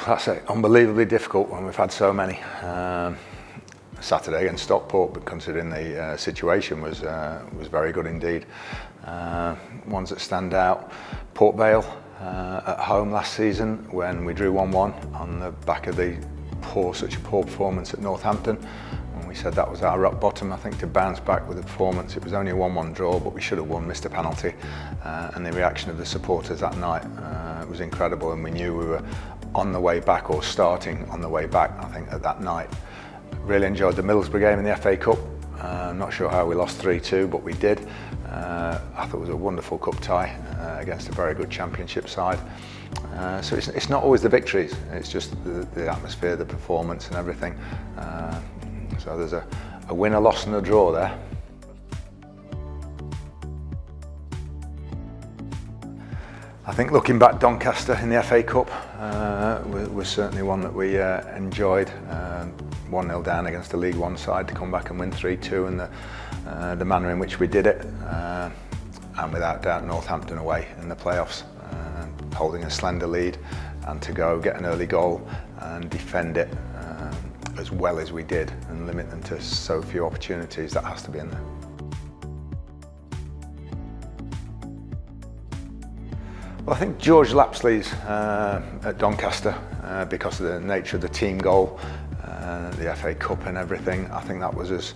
That's it. Unbelievably difficult when we've had so many. Saturday against Stockport, but considering the situation, was very good indeed. Ones that stand out: Port Vale at home last season when we drew 1-1 on the back of such a poor performance at Northampton. And we said that was our rock bottom. I think to bounce back with the performance, it was only a 1-1 draw, but we should have won, missed a penalty. And the reaction of the supporters that night was incredible, and we knew we were on the way back, or starting on the way back, I think, at that night. Really enjoyed the Middlesbrough game in the FA Cup. Not sure how we lost 3-2, but we did. I thought it was a wonderful cup tie against a very good championship side. So it's not always the victories, it's just the atmosphere, the performance and everything. So there's a win, a loss and a draw there. I think looking back, Doncaster in the FA Cup was certainly one that we enjoyed. 1-0 down against the League One side to come back and win 3-2, and the manner in which we did it, and without doubt Northampton away in the playoffs, holding a slender lead, and to go get an early goal and defend it as well as we did and limit them to so few opportunities. That has to be in there. Well, I think George Lapsley's at Doncaster, because of the nature of the team goal, the FA Cup and everything. I think that was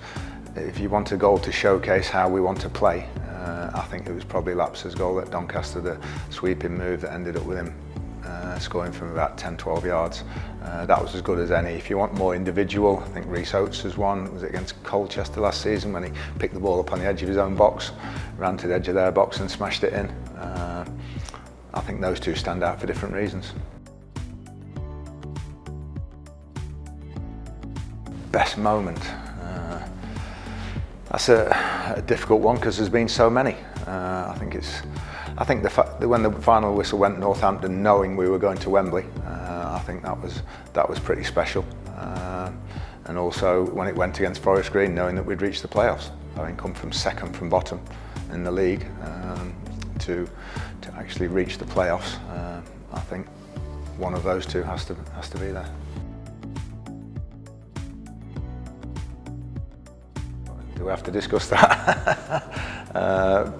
if you want a goal to showcase how we want to play, I think it was probably Laps's goal at Doncaster, the sweeping move that ended up with him scoring from about 10-12 yards. That was as good as any. If you want more individual, I think Rhys Oates has one. Was it against Colchester last season when he picked the ball up on the edge of his own box, ran to the edge of their box and smashed it in. I think those two stand out for different reasons. Best moment. That's a difficult one because there's been so many. I think the fact that when the final whistle went Northampton, knowing we were going to Wembley, I think that was pretty special. And also when it went against Forest Green, knowing that we'd reached the playoffs, having come from second from bottom in the league, to actually reach the playoffs. I think one of those two has to be there. Do we have to discuss that?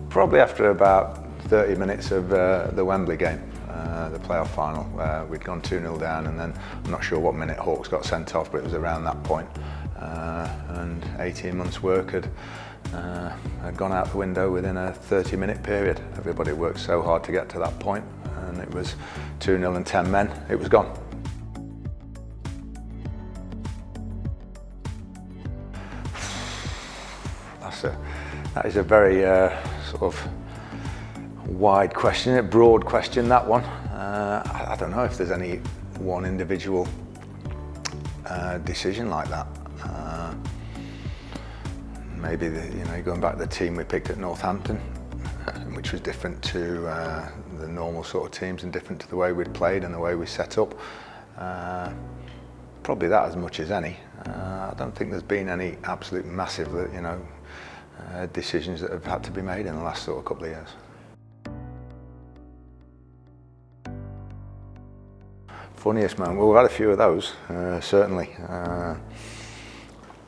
Probably after about 30 minutes of the Wembley game, the playoff final, where we'd gone 2-0 down, and then I'm not sure what minute Hawks got sent off, but it was around that point. And 18 months' work had gone out the window within a 30-minute period. Everybody worked so hard to get to that point, and it was 2-0 and 10 men. It was gone. That is a very sort of wide question, a broad question, that one. I don't know if there's any one individual decision like that. Maybe going back to the team we picked at Northampton, which was different to the normal sort of teams and different to the way we'd played and the way we set up. Probably that as much as any. I don't think there's been any absolute massive, decisions that have had to be made in the last sort of couple of years. Funniest moment? Well, we've had a few of those, certainly.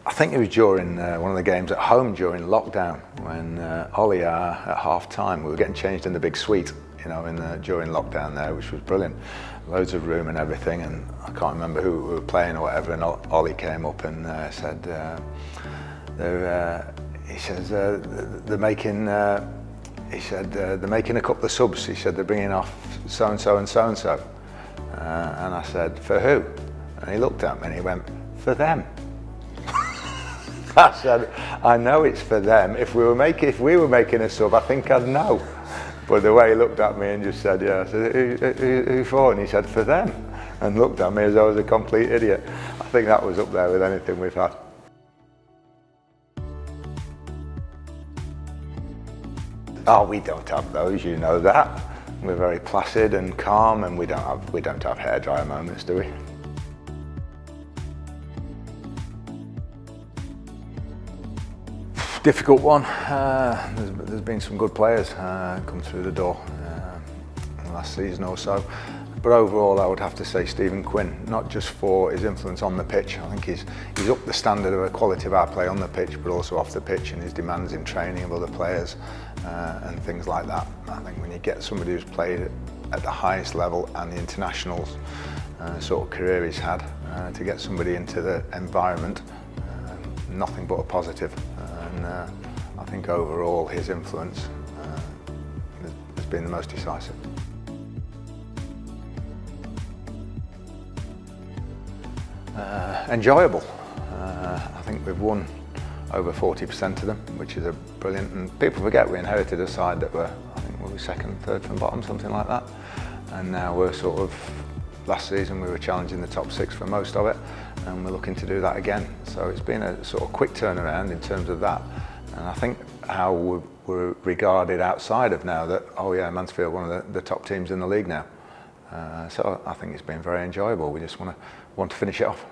I think it was during one of the games at home during lockdown when Ollie at half time, we were getting changed in the big suite, during lockdown there, which was brilliant. Loads of room and everything, and I can't remember who we were playing or whatever, and Ollie came up and said, he says they're making a couple of subs. He said they're bringing off so and so and so and so, and I said, for who? And he looked at me and he went, for them. I said, I know it's for them. If we were making a sub, I think I'd know. But the way he looked at me and just said, yeah, I said, who for? And he said, for them, and looked at me as though I was a complete idiot. I think that was up there with anything we've had. Oh, we don't have those, you know that. We're very placid and calm, and we don't have hairdryer moments, do we? Difficult one. There's been some good players come through the door in the last season or so. But overall, I would have to say Stephen Quinn, not just for his influence on the pitch. I think he's upped the standard of the quality of our play on the pitch, but also off the pitch, and his demands in training of other players and things like that. I think when you get somebody who's played at the highest level and the internationals sort of career he's had, to get somebody into the environment, nothing but a positive. And I think overall his influence has been the most decisive. Enjoyable. I think we've won over 40% of them, which is brilliant. And people forget we inherited a side that were, I think, we were second, third from bottom, something like that. And now we're sort of, last season we were challenging the top 6 for most of it, and we're looking to do that again. So it's been a sort of quick turnaround in terms of that. And I think how we're regarded outside of now that, oh yeah, Mansfield, one of the top teams in the league now. So I think it's been very enjoyable. We just want to finish it off.